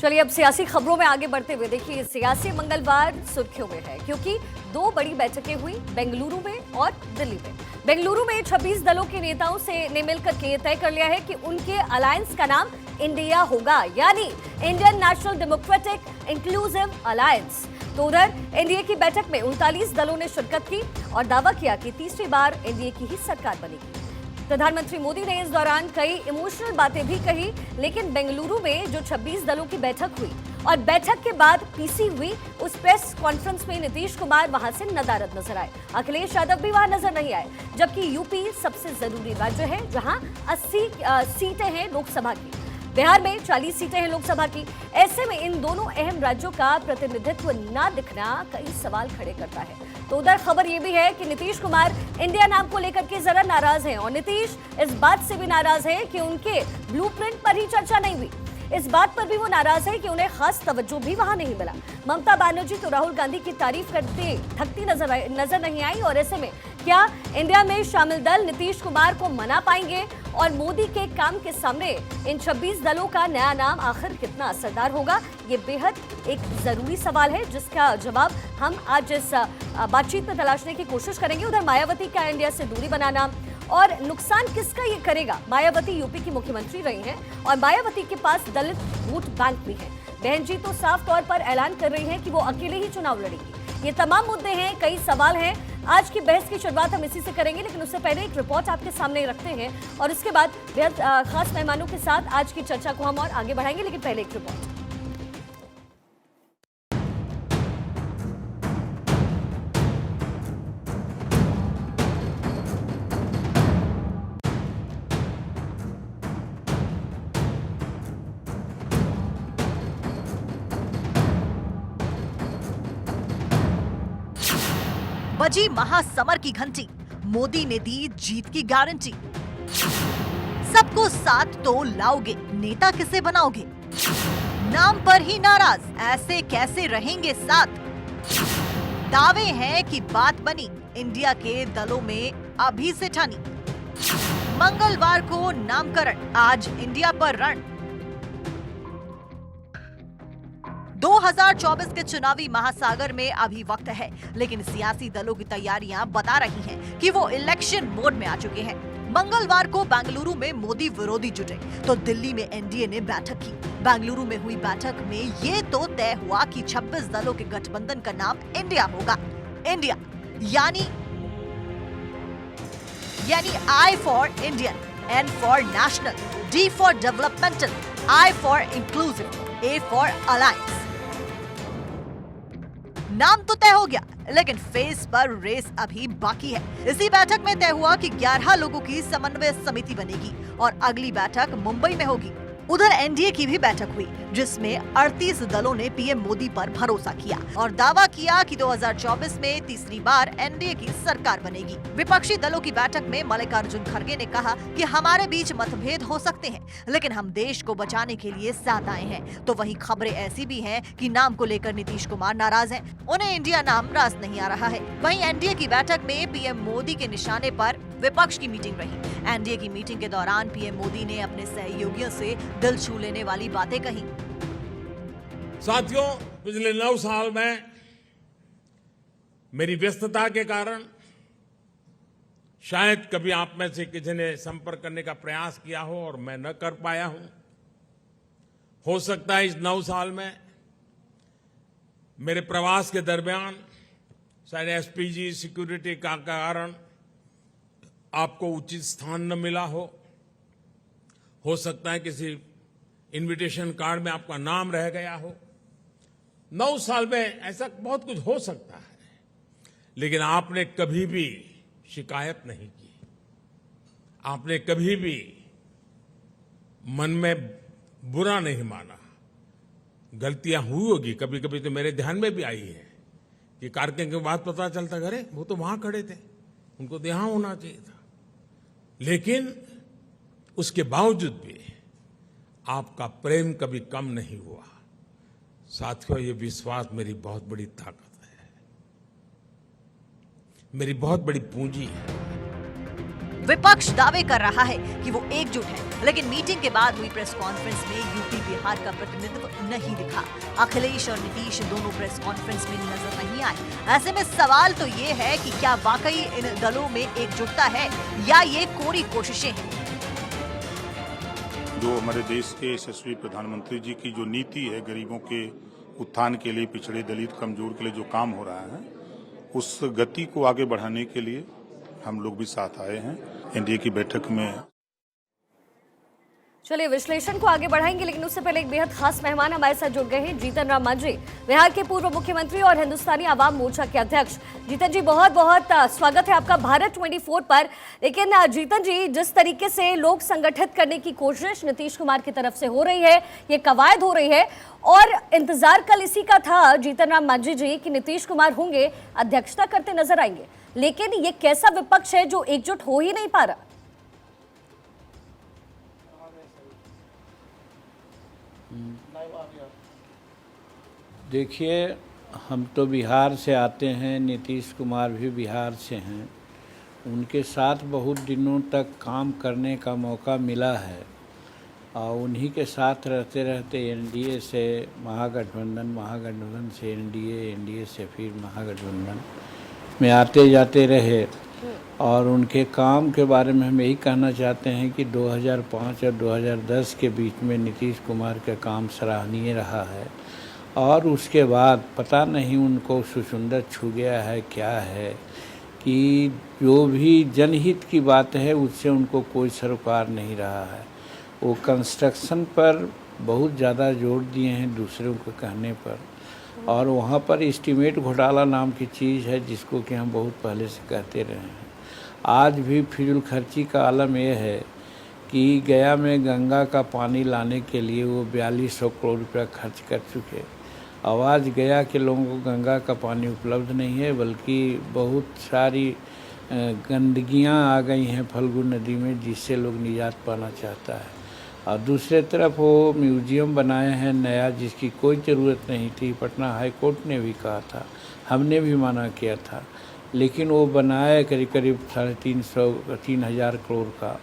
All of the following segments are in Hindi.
चलिए अब सियासी खबरों में आगे बढ़ते हुए देखिए, सियासी मंगलवार सुर्खियों में है क्योंकि दो बड़ी बैठकें हुई बेंगलुरु में और दिल्ली में। बेंगलुरु में 26 दलों के नेताओं ने मिलकर के तय कर लिया है कि उनके अलायंस का नाम इंडिया होगा, यानी Indian national democratic inclusive alliance. तो उधर एनडीए की बैठक में 39 दलों ने शिरकत की और दावा किया कि तीसरी बार एनडीए की ही सरकार बनेगी। प्रधानमंत्री मोदी ने इस दौरान कई इमोशनल बातें भी कही, लेकिन बेंगलुरु में जो 26 दलों की बैठक हुई और बैठक के बाद पीसी हुई उस प्रेस कॉन्फ्रेंस में नीतीश कुमार वहां से नदारद नजर आए। अखिलेश यादव भी वहां नजर नहीं आए, जबकि यूपी सबसे जरूरी राज्य है जहां 80 सीटें हैं लोकसभा की। बिहार में 40 सीटें हैं लोकसभा की। ऐसे में इन दोनों अहम राज्यों का प्रतिनिधित्व न दिखना कई सवाल खड़े करता है। तो उधर खबर यह भी है कि नीतीश कुमार इंडिया नाम को लेकर के जरा नाराज हैं और नीतीश इस बात से भी नाराज है कि उनके ब्लूप्रिंट पर ही चर्चा नहीं हुई। इस बात पर भी वो नाराज है कि उन्हें खास तवज्जो भी वहां नहीं मिला। ममता बनर्जी तो राहुल गांधी की तारीफ करते थकती नजर नहीं आई और ऐसे में क्या इंडिया में शामिल दल नीतीश कुमार को मना पाएंगे और मोदी के काम के सामने इन 26 दलों का नया नाम आखिर कितना असरदार होगा, ये बेहद एक जरूरी सवाल है जिसका जवाब हम आज इस बातचीत में तलाशने की कोशिश करेंगे। उधर मायावती का इंडिया से दूरी बनाना और नुकसान किसका ये करेगा। मायावती यूपी की मुख्यमंत्री रही हैं और मायावती के पास दलित वोट बैंक भी है। बहन जी तो साफ तौर पर ऐलान कर रही हैं कि वो अकेले ही चुनाव लड़ेंगी। ये तमाम मुद्दे हैं, कई सवाल हैं। आज की बहस की शुरुआत हम इसी से करेंगे, लेकिन उससे पहले एक रिपोर्ट आपके सामने रखते हैं और इसके बाद बेहद खास मेहमानों के साथ आज की चर्चा को हम और आगे बढ़ाएंगे। लेकिन पहले एक रिपोर्ट। बजी महासमर की घंटी, मोदी ने दी जीत की गारंटी। सबको साथ तो लाओगे, नेता किसे बनाओगे? नाम पर ही नाराज, ऐसे कैसे रहेंगे साथ? दावे हैं कि बात बनी, इंडिया के दलों में अभी से ठानी। मंगलवार को नामकरण, आज इंडिया पर रण। 2024 के चुनावी महासागर में अभी वक्त है, लेकिन सियासी दलों की तैयारियां बता रही हैं कि वो इलेक्शन मोड में आ चुके हैं। मंगलवार को बेंगलुरु में मोदी विरोधी जुटे तो दिल्ली में एनडीए ने बैठक की। बेंगलुरु में हुई बैठक में ये तो तय हुआ कि 26 दलों के गठबंधन का नाम इंडिया होगा। इंडिया यानी I for Indian, N for national, D for developmental, I for inclusive, A for alliance. नाम तो तय हो गया, लेकिन फेस पर रेस अभी बाकी है। इसी बैठक में तय हुआ कि 11 लोगों की समन्वय समिति बनेगी और अगली बैठक मुंबई में होगी। उधर एनडीए की भी बैठक हुई, जिसमें 38 दलों ने पीएम मोदी पर भरोसा किया और दावा किया कि 2024 में तीसरी बार एनडीए की सरकार बनेगी। विपक्षी दलों की बैठक में मल्लिकार्जुन खड़गे ने कहा कि हमारे बीच मतभेद हो सकते हैं, लेकिन हम देश को बचाने के लिए साथ आए हैं। तो वहीं खबरें ऐसी भी हैं कि नाम को लेकर नीतीश कुमार नाराज हैं, उन्हें इंडिया नाम रास नहीं आ रहा है। वहीं एनडीए की बैठक में पीएम मोदी के निशाने पर विपक्ष की मीटिंग रही। एनडीए की मीटिंग के दौरान पीएम मोदी ने अपने सहयोगियों से दिल छू लेने वाली बातें कही। साथियों, पिछले 9 साल में मेरी व्यस्तता के कारण शायद कभी आप में से किसी ने संपर्क करने का प्रयास किया हो और मैं न कर पाया हूं। हो सकता है इस 9 साल में मेरे प्रवास के दरमियान शायद एसपीजी सिक्योरिटी का कारण आपको उचित स्थान न मिला हो सकता है किसी इनविटेशन कार्ड में आपका नाम रह गया हो। 9 साल में ऐसा बहुत कुछ हो सकता है, लेकिन आपने कभी भी शिकायत नहीं की, आपने कभी भी मन में बुरा नहीं माना। गलतियां हुई होगी, कभी कभी तो मेरे ध्यान में भी आई है कि कार्यक्रम के बाद पता चलता अरे वो तो वहां खड़े थे, उनको तो यहां होना चाहिए था। लेकिन उसके बावजूद भी आपका प्रेम कभी कम नहीं हुआ। साथियों, ये विश्वास मेरी बहुत बड़ी ताकत है, मेरी बहुत बड़ी पूंजी है। विपक्ष दावे कर रहा है कि वो एकजुट है, लेकिन मीटिंग के बाद हुई प्रेस कॉन्फ्रेंस में यूपी बिहार का प्रतिनिधित्व नहीं दिखा। अखिलेश और नीतीश दोनों प्रेस कॉन्फ्रेंस में नजर नहीं आए। ऐसे में सवाल तो ये है कि क्या वाकई इन दलों में एकजुटता है या ये कोरी कोशिशें हैं। जो हमारे देश के यशस्वी प्रधानमंत्री जी की जो नीति है, गरीबों के उत्थान के लिए, पिछड़े दलित कमजोर के लिए जो काम हो रहा है, उस गति को आगे बढ़ाने के लिए हम लोग भी साथ आए हैं। एनडीए की बैठक में चलिए विश्लेषण को आगे बढ़ाएंगे, लेकिन उससे पहले एक बेहद खास मेहमान हमारे साथ जुड़ गए हैं। जीतन राम मांझी, बिहार के पूर्व मुख्यमंत्री और हिंदुस्तानी आवाम मोर्चा के अध्यक्ष। जीतन जी, बहुत बहुत स्वागत है आपका भारत 24 पर। लेकिन जीतन जी, जिस तरीके से लोग संगठित करने की कोशिश नीतीश कुमार की तरफ से हो रही है, ये कवायद हो रही है, और इंतजार कल इसी का था जीतन राम मांझी जी कि नीतीश कुमार होंगे, अध्यक्षता करते नजर आएंगे, लेकिन ये कैसा विपक्ष है जो एकजुट हो ही नहीं पा रहा? देखिए, हम तो बिहार से आते हैं, नीतीश कुमार भी बिहार से हैं। उनके साथ बहुत दिनों तक काम करने का मौका मिला है और उन्हीं के साथ रहते रहते एनडीए से महागठबंधन, महागठबंधन से एनडीए, एनडीए से फिर महागठबंधन में आते जाते रहे। और उनके काम के बारे में हम यही कहना चाहते हैं कि 2005 और 2010 के बीच में नीतीश कुमार का काम सराहनीय रहा है, और उसके बाद पता नहीं उनको सुसुंदर छू गया है क्या है कि जो भी जनहित की बात है उससे उनको कोई सरोकार नहीं रहा है। वो कंस्ट्रक्शन पर बहुत ज़्यादा जोर दिए हैं दूसरों के कहने पर, और वहाँ पर एस्टीमेट घोटाला नाम की चीज़ है जिसको कि हम बहुत पहले से कहते रहे हैं। आज भी फिजूल खर्ची का आलम यह है कि गया में गंगा का पानी लाने के लिए वो 4200 करोड़ रुपया खर्च कर चुके। आज गया के लोगों को गंगा का पानी उपलब्ध नहीं है, बल्कि बहुत सारी गंदगियां आ गई हैं फल्गु नदी में, जिससे लोग निजात पाना चाहता है। और दूसरे तरफ वो म्यूजियम बनाए हैं नया, जिसकी कोई ज़रूरत नहीं थी। पटना हाई कोर्ट ने भी कहा था, हमने भी मना किया था, लेकिन वो बनाए करीब करीब 3,500-3,000 करोड़ का।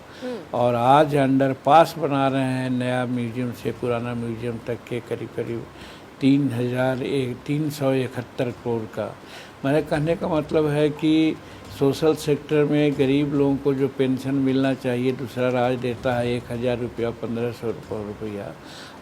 और आज अंडरपास बना रहे हैं नया म्यूजियम से पुराना म्यूजियम तक के करीब करीब 3,371 करोड़ का। मेरे कहने का मतलब है कि सोशल सेक्टर में गरीब लोगों को जो पेंशन मिलना चाहिए, दूसरा राज्य देता है 1,000 रुपया, 1,500 रुपया,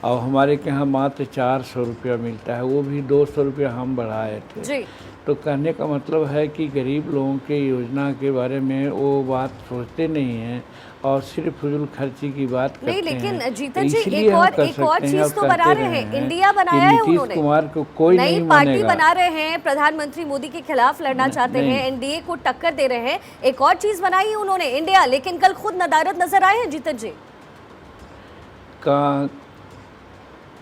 और हमारे के यहाँ मात्र 400 रुपया मिलता है, वो भी 200 रुपया हम बढ़ाए थे जी। तो कहने का मतलब है कि गरीब लोगों के योजना के बारे में वो बात सोचते नहीं हैं और सिर्फ फजूल खर्ची की बात करते हैं। लेकिन जीतन जी, एक और चीज तो बना रहे हैं, इंडिया बनाया है उन्होंने, कुमार को कोई नई नहीं पार्टी मानेगा। बना रहे हैं, प्रधानमंत्री मोदी के खिलाफ लड़ना चाहते हैं, एनडीए को टक्कर दे रहे हैं। एक और चीज बनाई है उन्होंने, इंडिया, लेकिन कल खुद नदारद नजर आए हैं जीतन जी।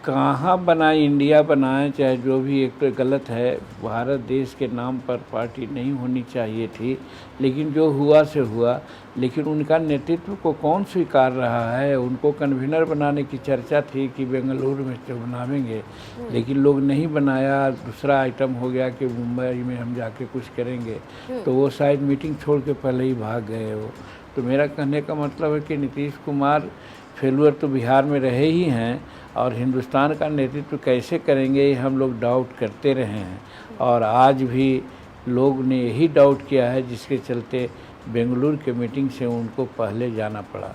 कहाँ बनाए, इंडिया बनाए, चाहे जो भी, एक तो गलत है। भारत देश के नाम पर पार्टी नहीं होनी चाहिए थी, लेकिन जो हुआ से हुआ। लेकिन उनका नेतृत्व को कौन स्वीकार रहा है? उनको कन्वीनर बनाने की चर्चा थी कि बेंगलुरु में तो बनावेंगे, लेकिन लोग नहीं बनाया। दूसरा आइटम हो गया कि मुंबई में हम जाके कुछ करेंगे, तो वो शायद मीटिंग छोड़ के पहले ही भाग गए वो। तो मेरा कहने का मतलब है कि नीतीश कुमार फेलुअर तो बिहार में रहे ही हैं, और हिंदुस्तान का नेतृत्व कैसे करेंगे ये हम लोग डाउट करते रहे हैं, और आज भी लोग ने यही डाउट किया है, जिसके चलते बेंगलुरु के मीटिंग से उनको पहले जाना पड़ा।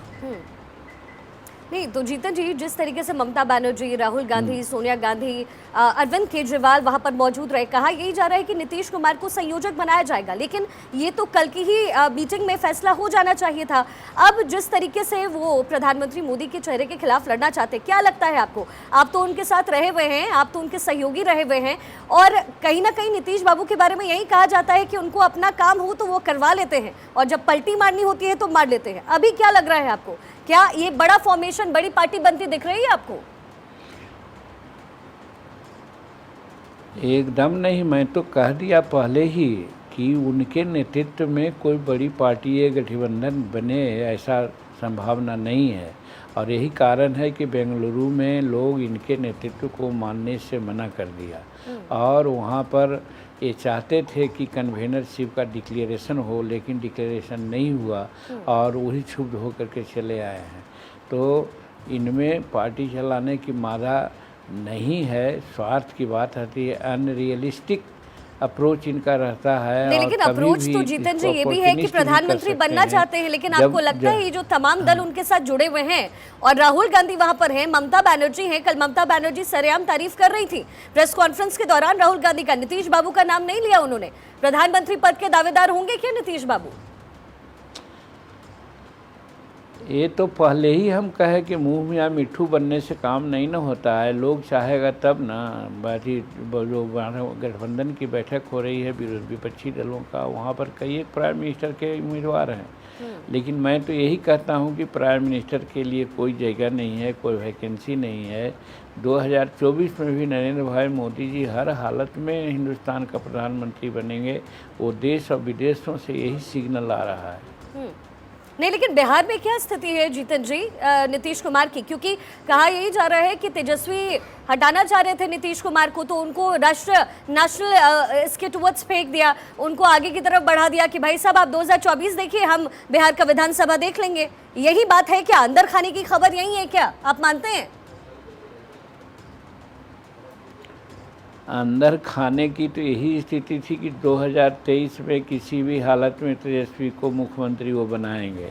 नहीं तो जीतन जी, जिस तरीके से ममता बनर्जी, राहुल गांधी, सोनिया गांधी, अरविंद केजरीवाल वहां पर मौजूद रहे, कहा यही जा रहा है कि नीतीश कुमार को संयोजक बनाया जाएगा, लेकिन ये तो कल की ही मीटिंग में फैसला हो जाना चाहिए था। अब जिस तरीके से वो प्रधानमंत्री मोदी के चेहरे के खिलाफ लड़ना चाहते, क्या लगता है आपको? आप तो उनके साथ रहे हुए हैं, आप तो उनके सहयोगी रहे हुए हैं, और कहीं ना कहीं नीतीश बाबू के बारे में यही कहा जाता है कि उनको अपना काम हो तो वो करवा लेते हैं, और जब पलटी मारनी होती है तो मार लेते हैं। अभी क्या लग रहा है आपको? क्या ये बड़ा फॉर्मेशन, बड़ी पार्टी बनती दिख रही है आपको? एकदम नहीं, मैं तो कह दिया पहले ही कि उनके नेतृत्व में कोई बड़ी पार्टी या गठबंधन बने, ऐसा संभावना नहीं है। और यही कारण है कि बेंगलुरु में लोग इनके नेतृत्व को मानने से मना कर दिया और वहाँ पर ये चाहते थे कि कन्वेनरशिप का डिक्लेरेशन हो, लेकिन डिक्लेरेशन नहीं हुआ और वही क्षुब्ध होकर के चले आए हैं। तो इनमें पार्टी चलाने की मादा नहीं है, स्वार्थ की बात आती है, अनरियलिस्टिक अप्रोच इनका रहता है। नहीं, लेकिन अप्रोच तो जीतन जी ये भी है कि प्रधानमंत्री बनना चाहते हैं, लेकिन आपको लगता है ये जो तमाम दल उनके साथ जुड़े हुए हैं और राहुल गांधी वहां पर हैं, ममता बनर्जी हैं, कल ममता बनर्जी सरेआम तारीफ कर रही थी प्रेस कॉन्फ्रेंस के दौरान राहुल गांधी का, नीतीश बाबू का नाम नहीं लिया उन्होंने। प्रधानमंत्री पद के दावेदार होंगे क्या नीतीश बाबू? ये तो पहले ही हम कहे कि मुंह में या मिट्ठू बनने से काम नहीं ना होता है, लोग चाहेगा तब ना। बाकी जो गठबंधन की बैठक हो रही है विपक्षी दलों का, वहाँ पर कई एक प्राइम मिनिस्टर के उम्मीदवार हैं, लेकिन मैं तो यही कहता हूँ कि प्राइम मिनिस्टर के लिए कोई जगह नहीं है, कोई वैकेंसी नहीं है। 2024 में भी नरेंद्र भाई मोदी जी हर हालत में हिंदुस्तान का प्रधानमंत्री बनेंगे, वो देश और विदेशों से यही सिग्नल आ रहा है। नहीं, लेकिन बिहार में क्या स्थिति है जीतन जी नीतीश कुमार की? क्योंकि कहा यही जा रहा है कि तेजस्वी हटाना चाह रहे थे नीतीश कुमार को, तो उनको नेशनल इसके टुवर्ड्स फेंक दिया, उनको आगे की तरफ बढ़ा दिया कि भाई साहब आप 2024 देखिए, हम बिहार का विधानसभा देख लेंगे। यही बात है क्या? अंदर खाने की खबर यही है क्या, आप मानते हैं? अंदर खाने की तो यही स्थिति थी कि 2023 में किसी भी हालत में तेजस्वी को मुख्यमंत्री वो बनाएंगे,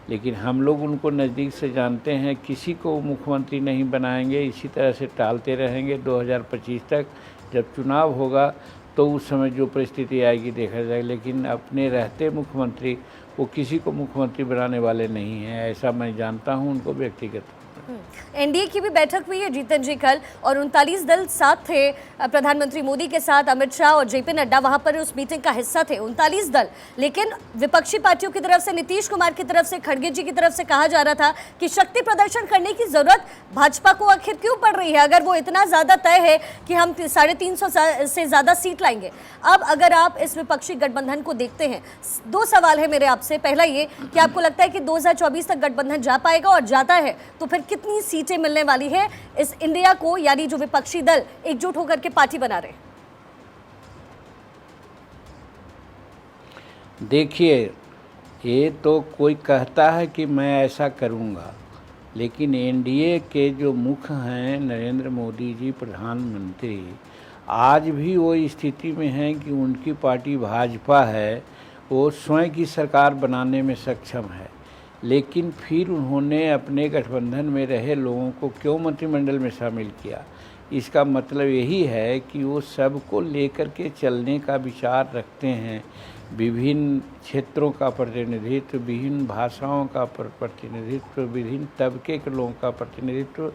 लेकिन हम लोग उनको नज़दीक से जानते हैं, किसी को मुख्यमंत्री नहीं बनाएंगे, इसी तरह से टालते रहेंगे 2025 तक। जब चुनाव होगा तो उस समय जो परिस्थिति आएगी देखा जाएगा, लेकिन अपने रहते मुख्यमंत्री वो किसी को मुख्यमंत्री बनाने वाले नहीं हैं, ऐसा मैं जानता हूँ उनको व्यक्तिगत। एनडीए की भी बैठक हुई है जीतन जी कल, और 39 दल साथ थे प्रधानमंत्री मोदी के साथ, अमित शाह और जेपी नड्डा वहां पर उस मीटिंग का हिस्सा थे, 39 दल। लेकिन विपक्षी पार्टियों की तरफ से, नीतीश कुमार की तरफ से, खड़गे जी की तरफ से कहा जा रहा था कि शक्ति प्रदर्शन करने की जरूरत भाजपा को आखिर क्यों पड़ रही है, अगर वो इतना ज्यादा तय है कि हम 350 से ज्यादा सीट लाएंगे। अब अगर आप इस विपक्षी गठबंधन को देखते हैं, दो सवाल है मेरे आपसे। पहला ये कि आपको लगता है कि 2024 तक गठबंधन जा पाएगा, और जाता है तो फिर कितनी सीटें मिलने वाली है इस इंडिया को, यानी जो विपक्षी दल एकजुट होकर के पार्टी बना रहे? देखिए, ये तो कोई कहता है कि मैं ऐसा करूंगा, लेकिन एनडीए के जो मुख्य हैं नरेंद्र मोदी जी प्रधानमंत्री, आज भी वो स्थिति में हैं कि उनकी पार्टी भाजपा है, वो स्वयं की सरकार बनाने में सक्षम है, लेकिन फिर उन्होंने अपने गठबंधन में रहे लोगों को क्यों मंत्रिमंडल में शामिल किया? इसका मतलब यही है कि वो सबको लेकर के चलने का विचार रखते हैं, विभिन्न क्षेत्रों का प्रतिनिधित्व, विभिन्न भाषाओं का प्रतिनिधित्व, विभिन्न तबके के लोगों का प्रतिनिधित्व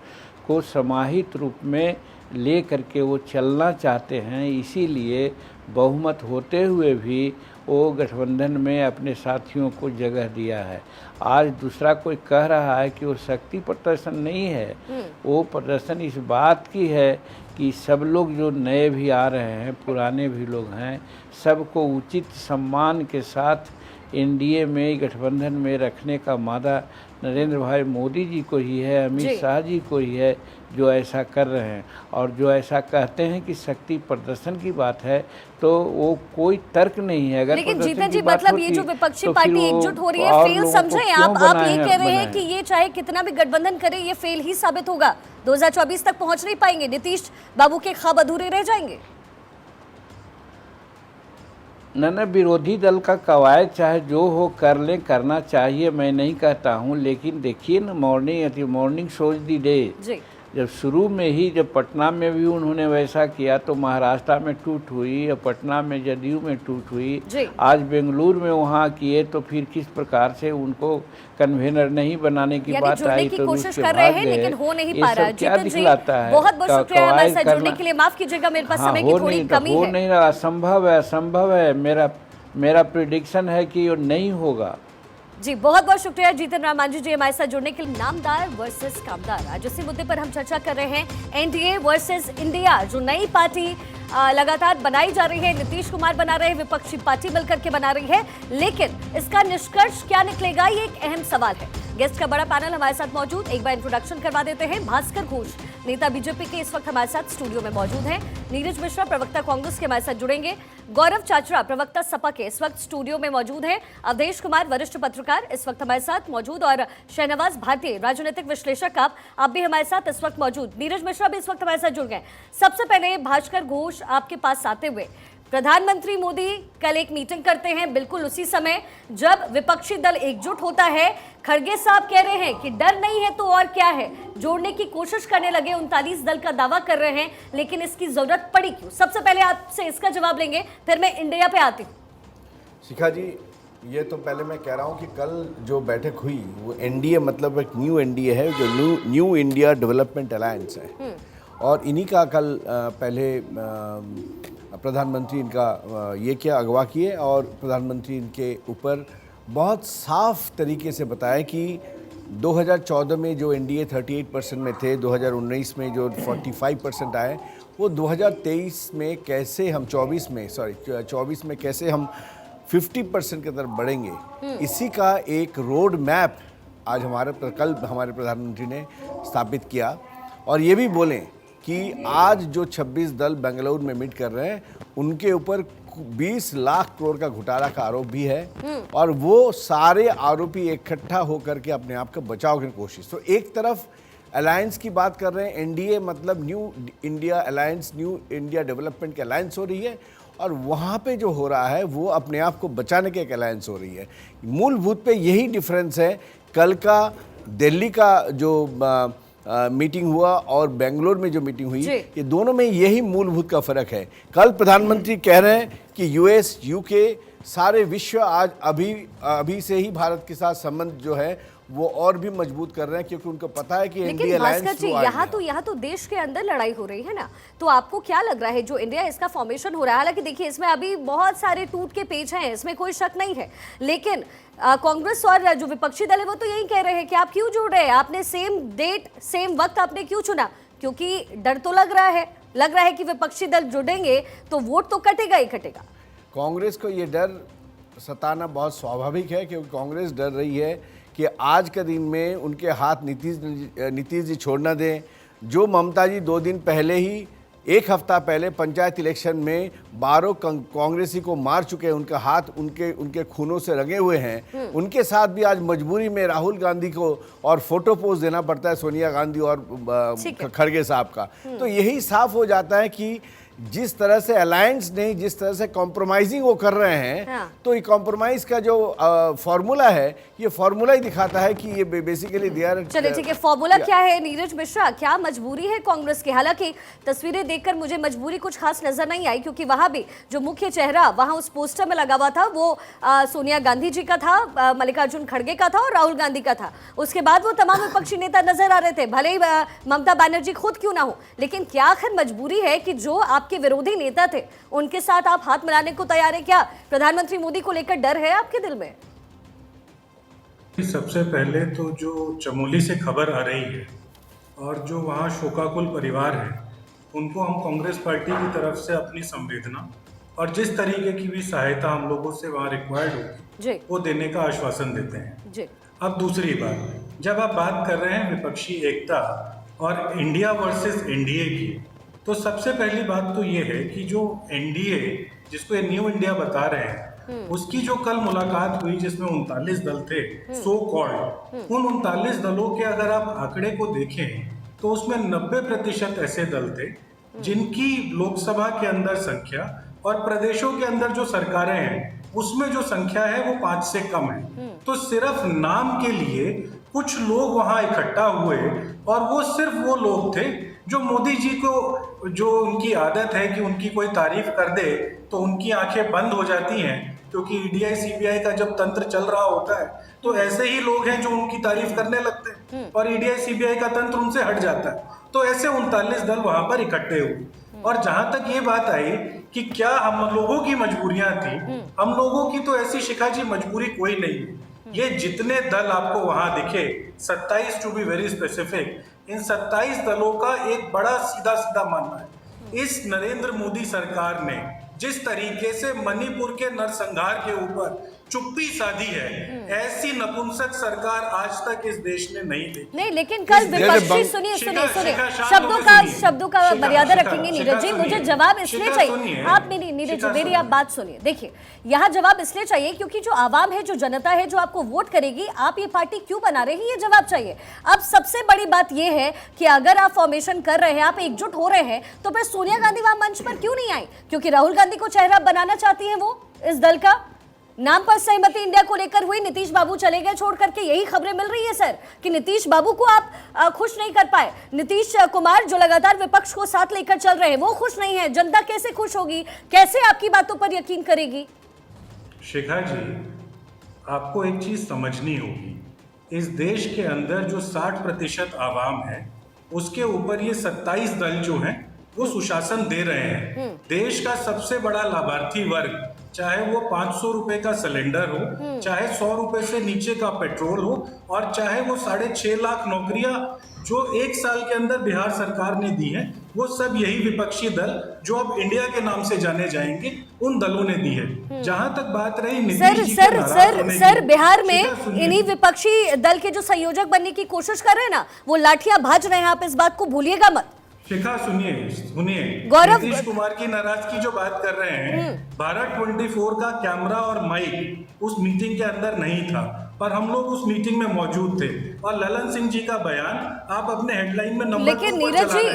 को समाहित रूप में ले करके वो चलना चाहते हैं। इसीलिए बहुमत होते हुए भी वो गठबंधन में अपने साथियों को जगह दिया है। आज दूसरा कोई कह रहा है कि वो शक्ति प्रदर्शन नहीं है, वो प्रदर्शन इस बात की है कि सब लोग जो नए भी आ रहे हैं, पुराने भी लोग हैं, सबको उचित सम्मान के साथ एनडीए में गठबंधन में रखने का मादा नरेंद्र भाई मोदी जी को ही है, अमित शाह जी को ही है, जो ऐसा कर रहे हैं। और जो ऐसा कहते हैं कि शक्ति प्रदर्शन की बात है, तो वो कोई तर्क नहीं है। अगर लेकिन जीतन जी, मतलब ये जो विपक्षी पार्टी एकजुट हो रही है, फेल समझे आप ये कह रहे हैं कि ये चाहे कितना भी गठबंधन करे, ये फेल ही साबित होगा, 2024 तक पहुंच नहीं पाएंगे, नीतीश बाबू के ख्वाब अधूरे रह जाएंगे? न विरोधी दल का कवायद चाहे जो हो कर लें, करना चाहिए, मैं नहीं कहता हूँ, लेकिन देखिए न, मॉर्निंग शोज दी डे जी। जब शुरू में ही, जब पटना में भी उन्होंने वैसा किया तो महाराष्ट्र में टूट हुई, और पटना में जदयू में टूट हुई, आज बेंगलुरु में वहाँ किए, तो फिर किस प्रकार से उनको कन्वेनर नहीं बनाने की बात आई, तो कोशिश कर रहे हैं लेकिन हो नहीं पा रहा। क्या दिखलाता है? बहुत बहुत शुक्रिया हमारे साथ जुड़ने के लिए, माफ कीजिएगा मेरे पास समय की थोड़ी कमी है। हो नहीं रहा, असंभव है। मेरा प्रेडिक्शन है कि ये नहीं होगा। जी, बहुत बहुत शुक्रिया जीतन राम मांझी जी हमारे साथ जुड़ने के लिए। नामदार वर्सेस कामदार, आज उसी मुद्दे पर हम चर्चा कर रहे हैं। एनडीए वर्सेस इंडिया, जो नई पार्टी लगातार बनाई जा रही है, नीतीश कुमार बना रहे हैं, विपक्षी पार्टी मिलकर के बना रही है, लेकिन इसका निष्कर्ष क्या निकलेगा, ये एक अहम सवाल है। गेस्ट का बड़ा पैनल हमारे साथ मौजूद। एक बार इंट्रोडक्शन करवा देते हैं। भास्कर घोष, नेता बीजेपी के, इस वक्त हमारे साथ स्टूडियो में मौजूद हैं। नीरज मिश्रा, प्रवक्ता कांग्रेस के, हमारे साथ जुड़ेंगे। गौरव चाचरा, प्रवक्ता सपा के, इस वक्त स्टूडियो में मौजूद हैं। अवधेश कुमार, वरिष्ठ पत्रकार, इस वक्त हमारे साथ मौजूद। और शहनवाज भारती, राजनीतिक विश्लेषक, आप भी हमारे साथ इस वक्त मौजूद। नीरज मिश्रा भी इस वक्त हमारे साथ जुड़ गए। सबसे पहले भास्कर घोष, आपके पास आते हुए, प्रधानमंत्री मोदी कल एक मीटिंग करते हैं बिल्कुल उसी समय जब विपक्षी दल एकजुट होता है। खड़गे साहब कह रहे हैं कि डर नहीं है तो और क्या है, जोड़ने की कोशिश करने लगे। 39 दल का दावा कर रहे हैं, लेकिन इसकी जरूरत पड़ी क्यों? सबसे पहले आपसे इसका जवाब लेंगे, फिर मैं इंडिया पे आती हूँ। शिखा जी, ये तो पहले मैं कह रहा हूँ कि कल जो बैठक हुई वो एनडीए मतलब एक न्यू एनडीए है, जो न्यू इंडिया डेवलपमेंट अलायंस है, और इन्हीं का कल पहले प्रधानमंत्री इनका ये क्या अगवा किए, और प्रधानमंत्री इनके ऊपर बहुत साफ तरीके से बताया कि 2014 में जो एनडीए 38% में थे, 2019 में जो 45% आए, वो 2023 में कैसे हम 24 में कैसे हम 50% की तरफ बढ़ेंगे, इसी का एक रोड मैप आज कल हमारे प्रधानमंत्री ने स्थापित किया। और ये भी बोलें कि आज जो 26 दल बेंगलुरु में मीट कर रहे हैं, उनके ऊपर 20 लाख करोड़ का घोटाला का आरोप भी है, और वो सारे आरोपी इकट्ठा होकर के अपने आप को बचाव की कोशिश। तो एक तरफ अलायंस की बात कर रहे हैं, एनडीए मतलब new India alliance, new India development की अलायंस हो रही है, और वहाँ पे जो हो रहा है वो अपने आप को बचाने की एक अलायंस हो रही है। मूलभूत पे यही डिफरेंस है। कल का दिल्ली का जो मीटिंग हुआ और बेंगलोर में जो मीटिंग हुई, ये दोनों में यही मूलभूत का फर्क है। कल प्रधानमंत्री कह रहे हैं कि यूएस, यूके, सारे विश्व आज अभी से ही भारत के साथ संबंध जो है वो और भी मजबूत कर रहे हैं, क्योंकि उनको पता है कि इंडिया अलायंस यहाँ तो देश के अंदर लड़ाई हो रही है ना, तो आपको क्या लग रहा है जो इंडिया इसका फॉर्मेशन हो रहा है, हालांकि देखिए इसमें अभी बहुत सारे टूट के पेज हैं, इसमें कोई शक नहीं है, लेकिन कांग्रेस और जो विपक्षी दल है वो तो यही कह रहे हैं कि आप क्यों जुड़ रहे हैं, आपने सेम डेट सेम वक्त आपने क्यों चुना? क्योंकि डर तो लग रहा है कि विपक्षी दल जुड़ेंगे तो वोट तो कटेगा ही कटेगा। कांग्रेस को ये डर सताना बहुत स्वाभाविक है, क्योंकि कांग्रेस डर रही है कि आज के दिन में उनके हाथ नीतीश जी छोड़ न दें। जो ममता जी 2 दिन पहले ही, 1 हफ्ता पहले पंचायत इलेक्शन में 12 कांग्रेसी को मार चुके हैं, उनका हाथ उनके खूनों से रंगे हुए हैं, उनके साथ भी आज मजबूरी में राहुल गांधी को और फोटो पोज देना पड़ता है, सोनिया गांधी और खड़गे साहब का। तो यही साफ हो जाता है कि जिस तरह से अलायंस नहीं, जिस तरह से कॉम्प्रोमाइजिंग वो कर रहे हैं, तो ये कॉम्प्रोमाइज का जो फॉर्मूला है, ये फॉर्मूला ही दिखाता है कि ये बेसिकली चलिए ठीक है, फॉर्मूला क्या है? नीरज मिश्रा, क्या मजबूरी है कांग्रेस की? हालांकि तस्वीरें देखकर मुझे मजबूरी कुछ खास नजर नहीं आई, क्योंकि वहां भी जो मुख्य चेहरा वहां उस पोस्टर में लगा हुआ था वो सोनिया गांधी जी का था, मल्लिकार्जुन खड़गे का था और राहुल गांधी का था। उसके बाद वो तमाम विपक्षी नेता नजर आ रहे थे, भले ही ममता बनर्जी खुद क्यों ना हो, लेकिन क्या आखिर मजबूरी है कि जो आपके विरोधी नेता थे उनके साथ आप हाथ मिलाने को तैयार है? क्या प्रधानमंत्री मोदी को लेकर डर है आपके दिल में? सबसे पहले तो जो चमोली से खबर आ रही है और जो वहाँ शोकाकुल परिवार है, उनको हम कांग्रेस पार्टी की तरफ से अपनी संवेदना और जिस तरीके की भी सहायता हम लोगों से वहाँ रिक्वायर्ड होगी वो देने का आश्वासन देते हैं जी। अब दूसरी बात, जब आप बात कर रहे हैं विपक्षी एकता और इंडिया वर्सेस एनडीए की, तो सबसे पहली बात तो ये है कि जो एनडीए जिसको ये न्यू इंडिया बता रहे हैं, उसकी जो कल मुलाकात हुई जिसमें 39 दल थे सो कॉल्ड, उन 39 दलों के अगर आप आंकड़े को देखें तो उसमें 90% ऐसे दल थे जिनकी लोकसभा के अंदर संख्या और प्रदेशों के अंदर जो सरकारें हैं उसमें जो संख्या है वो 5 से कम है। तो सिर्फ नाम के लिए कुछ लोग वहां इकट्ठा हुए, और वो सिर्फ वो लोग थे जो मोदी जी को, जो उनकी आदत है कि उनकी कोई तारीफ कर दे तो उनकी आंखें बंद हो जाती हैं, क्योंकि ईडीआई सीबीआई का जब तंत्र चल रहा होता है तो ऐसे ही लोग हैं जो उनकी तारीफ करने लगते हैं और ईडीआई सीबीआई का तंत्र उनसे हट जाता है। तो ऐसे 39 दल वहां पर इकट्ठे हुए, और जहां तक ये बात आई कि क्या हम लोगों की मजबूरियां थी, हम लोगों की तो ऐसी शिखा जी मजबूरी कोई नहीं है। ये जितने दल आपको वहां दिखे, 27 टू बी वेरी स्पेसिफिक, इन 27 दलों का एक बड़ा सीधा सीधा मानना है, इस नरेंद्र मोदी सरकार ने जिस तरीके से मणिपुर के नरसंहार के ऊपर चुप्पी साधी है। ऐसी नपुंसक सरकार आज तक इस देश ने नहीं देखी। नहीं, लेकिन कल विपक्षी सुनिए शब्दों का मर्यादा रखेंगे नीरज जी। मुझे जवाब इसलिए चाहिए, आप मेरी नीरज जी मेरी आप बात सुनिए। देखिए, यहाँ जवाब इसलिए चाहिए क्योंकि जो आवाम है, जो जनता है, जो आपको वोट करेगी, आप ये पार्टी क्यों बना रहे हैं, ये जवाब चाहिए। अब सबसे बड़ी बात ये है कि अगर आप फॉर्मेशन कर रहे हैं, आप एकजुट हो रहे हैं, तो फिर सोनिया गांधी वहां मंच पर क्यों नहीं आई? क्योंकि राहुल गांधी को चेहरा बनाना चाहती है वो इस दल का। नाम पर सहमति इंडिया को लेकर हुई, नीतीश बाबू चले गए छोड़ करके, यही खबरें मिल रही है सर कि नीतीश बाबू को आप खुश नहीं कर पाए। नीतीश कुमार जो लगातार विपक्ष को साथ लेकर चल रहे हैं, वो खुश नहीं है। जनता कैसे खुश होगी, कैसे आपकी बातों पर यकीन करेगी? शिखा जी, आपको एक चीज समझनी होगी, इस देश के अंदर जो 60% आवाम है, उसके ऊपर ये 27 दल जो हैं वो सुशासन दे रहे हैं। देश का सबसे बड़ा लाभार्थी वर्ग, चाहे वो 500 रुपए का सिलेंडर हो, चाहे 100 रुपए से नीचे का पेट्रोल हो, और चाहे वो 6.5 लाख नौकरियां जो 1 साल के अंदर बिहार सरकार ने दी है, वो सब यही विपक्षी दल जो अब इंडिया के नाम से जाने जाएंगे, उन दलों ने दी है। जहां तक बात रही नीतीश जी के नाराज होने की, सर बिहार में इन्हीं विपक्षी दल के जो संयोजक बनने की कोशिश कर रहे हैं ना, वो लाठियां भाज रहे हैं, आप इस बात को भूलिएगा मत। शिखा सुनिए गौरव, नीतीश कुमार की नाराजगी जो बात कर रहे हैं, भारत 24 का कैमरा और माइक उस मीटिंग के अंदर नहीं था, पर हम लोग उस मीटिंग में मौजूद थे। और ललन सिंह जी का बयान आप अपने हेडलाइन में नंबर, लेकिन नीरज जी,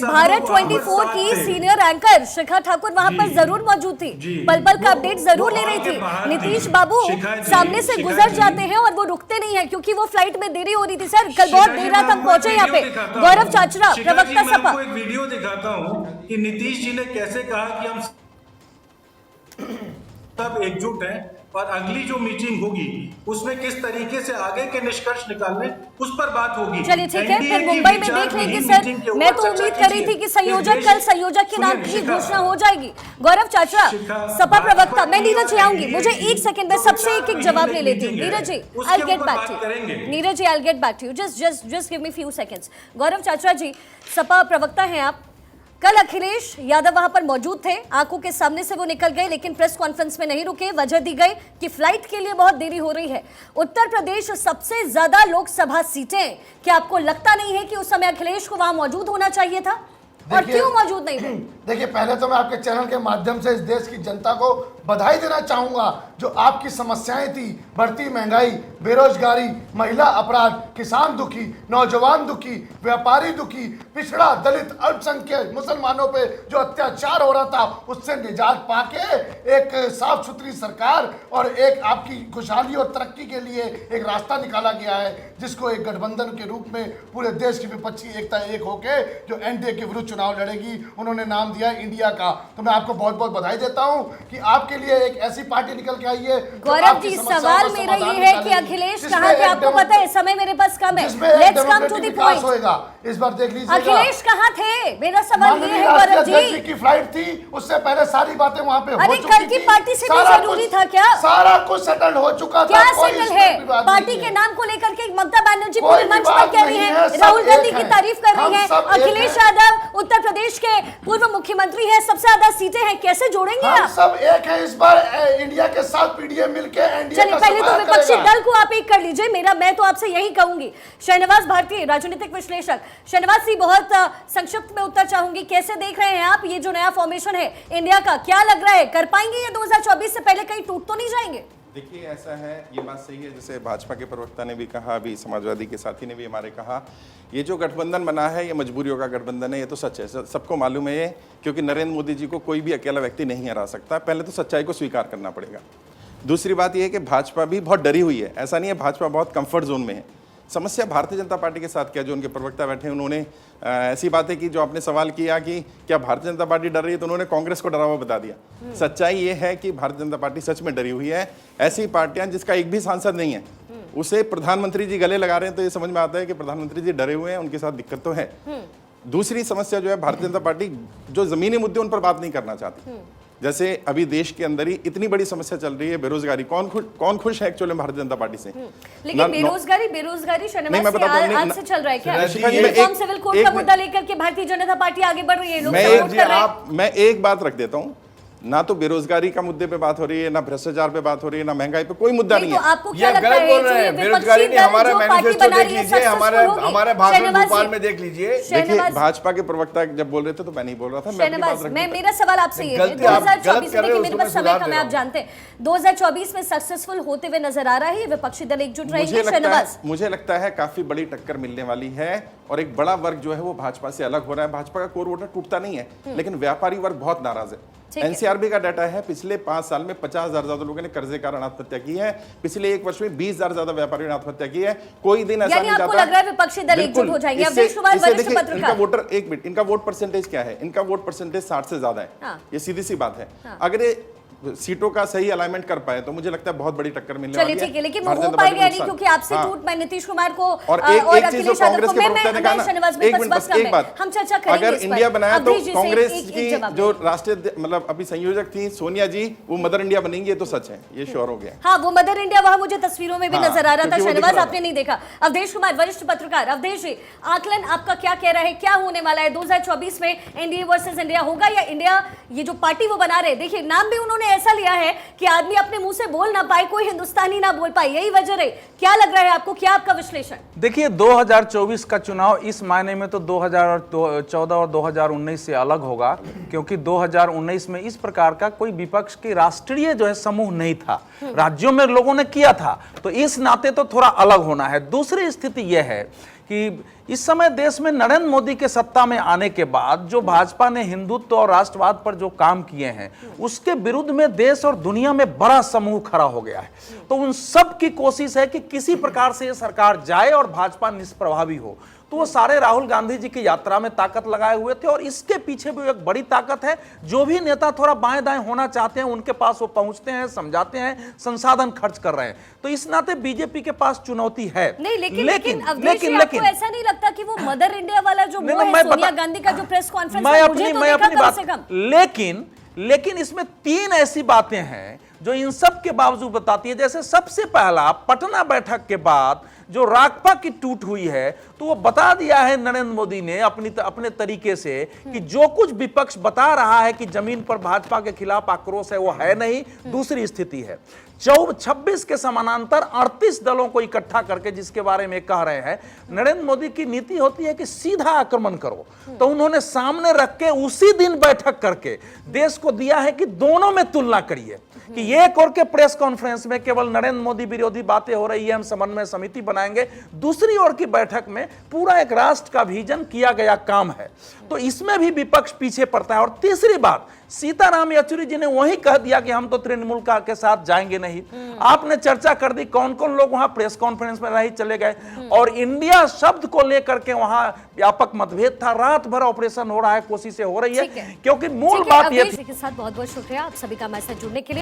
भारत 24 की सीनियर एंकर शिखा ठाकुर वहां पर जरूर मौजूद थी, पल पल का अपडेट जरूर ले रही थी। नीतीश बाबू सामने से गुजर जाते हैं और वो रुकते नहीं है, क्योंकि वो फ्लाइट में देरी हो रही थी। सर कल बहुत देर रात हम पहुंचे यहाँ पे। गौरव चाचरा, प्रवक्ता सपा, एक वीडियो दिखाता हूँ कि नीतीश जी ने कैसे कहा कि हम सब एकजुट हैं, और अगली जो मीटिंग होगी उसमें किस तरीके से आगे के निष्कर्ष निकालने, उस पर बात होगी। चलिए ठीक है, फिर मुंबई में देख लेंगे सर। मैं तो उम्मीद कर रही थी कि कल संयोजक के नाम की घोषणा हो जाएगी। गौरव चाचा, सपा प्रवक्ता, मैं नीरज जी आऊंगी, मुझे 1 सेकंड में सबसे एक जवाब ले लेती हूँ। Neeraj ji, I'll get back to you. Neeraj ji, I'll get back to you. Just give me few seconds. गौरव चाचा जी, सपा प्रवक्ता हैं आप। कल अखिलेश यादव वहां पर मौजूद थे, आंखों के सामने से वो निकल गए, लेकिन प्रेस कॉन्फ्रेंस में नहीं रुके। वजह दी गई कि फ्लाइट के लिए बहुत देरी हो रही है। उत्तर प्रदेश सबसे ज्यादा लोकसभा सीटें, क्या आपको लगता नहीं है कि उस समय अखिलेश को वहां मौजूद होना चाहिए था, और क्यों मौजूद नहीं थे? देखिए, पहले तो मैं आपके चैनल के माध्यम से इस देश की जनता को बधाई देना चाहूंगा। जो आपकी समस्याएं थी, बढ़ती महंगाई, बेरोजगारी, महिला अपराध, किसान दुखी, नौजवान दुखी, व्यापारी दुखी, पिछड़ा, दलित, अल्पसंख्यक, मुसलमानों पे जो अत्याचार हो रहा था, उससे निजात पाके एक साफ सुथरी सरकार और एक आपकी खुशहाली और तरक्की के लिए एक रास्ता निकाला गया है, जिसको एक गठबंधन के रूप में पूरे देश की विपक्षी एकता एक होके जो एनडीए के विरुद्ध चुनाव लड़ेगी, उन्होंने नाम दिया इंडिया का। तो मैं आपको बहुत बहुत बधाई देता हूं कि आपके लिए एक ऐसी पार्टी निकल के आई है। गौरव जी, सवाल मेरा ये है कि अखिलेश कहाँ थे? आपको पता है समय मेरे पास कम है, let's come to the point. होएगा इस बार, देख लीजिए अखिलेश कहाँ थे? मेरा सवाल ये है गौरव जी की फ्लाइट थी, उससे पहले सारी बातें वहां पे हो चुकी थी। कल की पार्टी से भी जरूरी था क्या? सारा कुछ सेटल हो चुका था। क्या सेटल है? पार्टी के नाम को लेकर के ममता बनर्जी पूरे मंच पर कह रही है, राहुल गांधी की तारीफ कर रही है, अखिलेश यादव उत्तर प्रदेश के पूर्व मुख्यमंत्री है, सबसे ज्यादा सीटें हैं, कैसे जोड़ेंगे आप? सब एक है इस बार, इंडिया के साथ पीडीए मिलके एनडीए। चलिए पहले तो विपक्षी दल को आप एक कर लीजिए। मैं तो आपसे यही कहूंगी, शहनवाज भारती, राजनीतिक विश्लेषक। शहनवाज जी, बहुत संक्षिप्त में उत्तर चाहूंगी, कैसे देख रहे हैं आप ये जो नया फॉर्मेशन है इंडिया का? क्या लग रहा है, कर पाएंगे ये 2024 से पहले? कहीं टूट तो नहीं जाएंगे? देखिए, ऐसा है, ये बात सही है, जैसे भाजपा के प्रवक्ता ने भी कहा, अभी समाजवादी के साथी ने भी हमारे कहा, ये जो गठबंधन बना है ये मजबूरियों का गठबंधन है। ये तो सच है, सबको मालूम है ये, क्योंकि नरेंद्र मोदी जी को कोई भी अकेला व्यक्ति नहीं हरा सकता। पहले तो सच्चाई को स्वीकार करना पड़ेगा। दूसरी बात यह है कि भाजपा भी बहुत डरी हुई है, ऐसा नहीं है, भाजपा बहुत कंफर्ट जोन में है। समस्या भारतीय जनता पार्टी के साथ क्या, जो उनके प्रवक्ता बैठे हैं उन्होंने ऐसी बातें की, जो आपने सवाल किया कि क्या भारतीय जनता पार्टी डर रही है, तो उन्होंने कांग्रेस को डरा हुआ बता दिया। सच्चाई ये है कि भारतीय जनता पार्टी सच में डरी हुई है। ऐसी पार्टियां जिसका एक भी सांसद नहीं है, उसे प्रधानमंत्री जी गले लगा रहे हैं, तो ये समझ में आता है कि प्रधानमंत्री जी डरे हुए हैं, उनके साथ दिक्कत तो है। दूसरी समस्या जो है, भारतीय जनता पार्टी जो जमीनी मुद्दे उन पर बात नहीं करना चाहती। जैसे अभी देश के अंदर ही इतनी बड़ी समस्या चल रही है, बेरोजगारी। कौन खुश है एक्चुअली भारतीय जनता पार्टी से? लेकिन बेरोजगारी शनिवार से आज से चल रहा है क्या? यूनिफॉर्म सिविल कोड का मुद्दा लेकर के भारतीय जनता पार्टी आगे बढ़ रही है, लोग सपोर्ट कर रहे हैं। मैं एक बात रख देता हूं, ना तो बेरोजगारी का मुद्दे पे बात हो रही है, ना भ्रष्टाचार पे बात हो रही है, ना महंगाई पे कोई मुद्दा नहीं तो है। आपको क्या ये लगता गलत है बोल रहे जो ये हैं। बेरोजगारी विपक्षी नहीं, दल हमारा जो पार्टी मैनिफेस्टो बना देख रही है, लीजिए, successful हमारे होगी? भाषण शहनवाज- भोपाल में देख लीजिए। देखिए, शहनवाज- भाजपा के प्रवक्ता जब बोल रहे थे तो मैं नहीं बोल रहा था, मैं अपनी बात शहनवाज, रख मैं दूं। मेरा सवाल आपसे ये है, गलती आप गलत 2024 कर में रहे हो, मेरे उसको पास मैं समय सुधार कम दे है, रहा आप जानते हैं 2024 में सक्सेसफुल होते हुए नजर आ रहा है ये विपक्षी दल एकजुट रहेंगे? शहनवाज, मुझे लगता है काफी बड़ी टक्कर मिलने वाली है और एक बड़ा वर्ग जो है वो भाजपा से अलग हो रहा है। भाजपा का कोर वोटर टूटता नहीं है, लेकिन व्यापारी वर्ग बहुत नाराज है। ठीक है। एनसीआरबी का डाटा है, पिछले 5 साल में 50,000 ज्यादा लोगों ने कर्जे के कारण आत्महत्या की है। पिछले 1 वर्ष में 20,000 ज्यादा व्यापारियों ने आत्महत्या की है। कोई दिन ऐसा यानी नहीं आपको जाता। लग रहा है विपक्षी दल एकजुट हो जाएंगे? इससे- अवधेश कुमार, इससे वरिष्ठ देखिए, पत्रकार। इनका वोटर, एक मिनट, इनका वोट परसेंटेज क्या है? इनका वोट परसेंटेज 60 से ज्यादा है। हाँ। ये सीधी सी बात है। हाँ। अगर ये सीटों का सही अलाइनमेंट कर पाए तो मुझे लगता है बहुत बड़ी टक्कर मिलने वाली चलिए है। ठीक है, लेकिन वो भारतीय हो जनता पाएगा पार्टी नहीं को क्योंकि नुकसान। आपसे हाँ। टूट मैं नीतीश कुमार को और एक चीज जो अखिलेश यादव कांग्रेस को के प्रवक्ता ने कहा ना, शहनवाज में एक बस मिनट, बस बस कम एक है। बात, हम चर्चा करेंगे अगर इस पर। इंडिया बनाया तो अवधेश जी से कांग्रेस एक की जवाब जो दीजिए। राष्ट्रीय मतलब अभी संयोजक थी सोनिया जी, वो मदर इंडिया बनेंगी, ये तो सच है, ये श्योर हो गया। हाँ, वो मदर इंडिया वहां मुझे तस्वीरों में भी हाँ, नजर आ रहा था। क्योंकि वो दिख शहनवाज, रहा आपने नहीं देखा। अवधेश कुमार, वरिष्ठ पत्रकार। अवधेश जी, आकलन आपका क्या कह रहा है, क्या होने वाला है 2024 में? एनडीए वर्सेस इंडिया होगा या इंडिया, ये जो पार्टी वो बना रहे, देखिए नाम भी उन्होंने ऐसा लिया है कि आदमी अपने मुंह से बोल ना पाए, कोई हिंदुस्तानी ना बोल पाए, यही वजह है। क्या लग रहा है आपको, क्या आपका विश्लेषण? देखिए, 2024 का चुनाव इस मायने में तो 2014 और 2019 से अलग होगा, क्योंकि 2019 में इस प्रकार का कोई विपक्ष की राष्ट्रीय जो है समूह नहीं था। राज्यों में लोगों ने किया था, तो इस नाते तो थोड़ा अलग होना है। दूसरी स्थिति यह है कि इस समय देश में नरेंद्र मोदी के सत्ता में आने के बाद जो भाजपा ने हिंदुत्व और राष्ट्रवाद पर जो काम किए हैं, उसके विरुद्ध में देश और दुनिया में बड़ा समूह खड़ा हो गया है। तो उन सब की कोशिश है कि किसी प्रकार से ये सरकार जाए और भाजपा निष्प्रभावी हो। तो वो सारे राहुल गांधी जी की यात्रा में ताकत लगाए हुए थे, और इसके पीछे भी एक बड़ी ताकत है। जो भी नेता थोड़ा बाएं दाएं होना चाहते हैं, उनके पास वो पहुंचते हैं, समझाते हैं, संसाधन खर्च कर रहे हैं। तो इस नाते बीजेपी के पास चुनौती है। नहीं, लेकिन अवधेश जी, आपको ऐसा नहीं लगता कि वो मदर इंडिया वाला जो वो है, सोनिया गांधी का जो प्रेस कॉन्फ्रेंस मैं अपनी बात, लेकिन इसमें 3 ऐसी बातें हैं जो इन सब के बावजूद बताती है। जैसे सबसे पहला, पटना बैठक के बाद जो राकपा की टूट हुई है, तो वो बता दिया है नरेंद्र मोदी ने अपने तरीके से कि जो कुछ विपक्ष बता रहा है कि जमीन पर भाजपा के खिलाफ आक्रोश है, वो है नहीं। दूसरी स्थिति है 26 के समानांतर 38 दलों को इकट्ठा करके जिसके बारे में कह रहे हैं, नरेंद्र मोदी की नीति होती है कि सीधा आक्रमण करो। तो उन्होंने सामने रख के उसी दिन बैठक करके देश को दिया है कि दोनों में तुलना करिए, कि एक और के प्रेस कॉन्फ्रेंस में केवल नरेंद्र मोदी विरोधी बातें हो रही है, हम समन्वय समिति बनाएंगे, दूसरी ओर की बैठक में पूरा एक राष्ट्र का विजन किया गया काम है। तो इसमें भी विपक्ष पीछे पड़ता है। और तीसरी बात, सीताराम येचुरी जी ने वही कह दिया कि हम तो तृणमूल के साथ जाएंगे नहीं। आपने चर्चा कर दी कौन कौन लोग वहां प्रेस कॉन्फ्रेंस में रही चले गए, और इंडिया शब्द को लेकर के वहां व्यापक मतभेद था। रात भर ऑपरेशन हो रहा है, कोशिशें हो रही है, क्योंकि मूल बात यह थी। के साथ बहुत बहुत शुक्रिया आप सभी का हमारे साथ जुड़ने के लिए।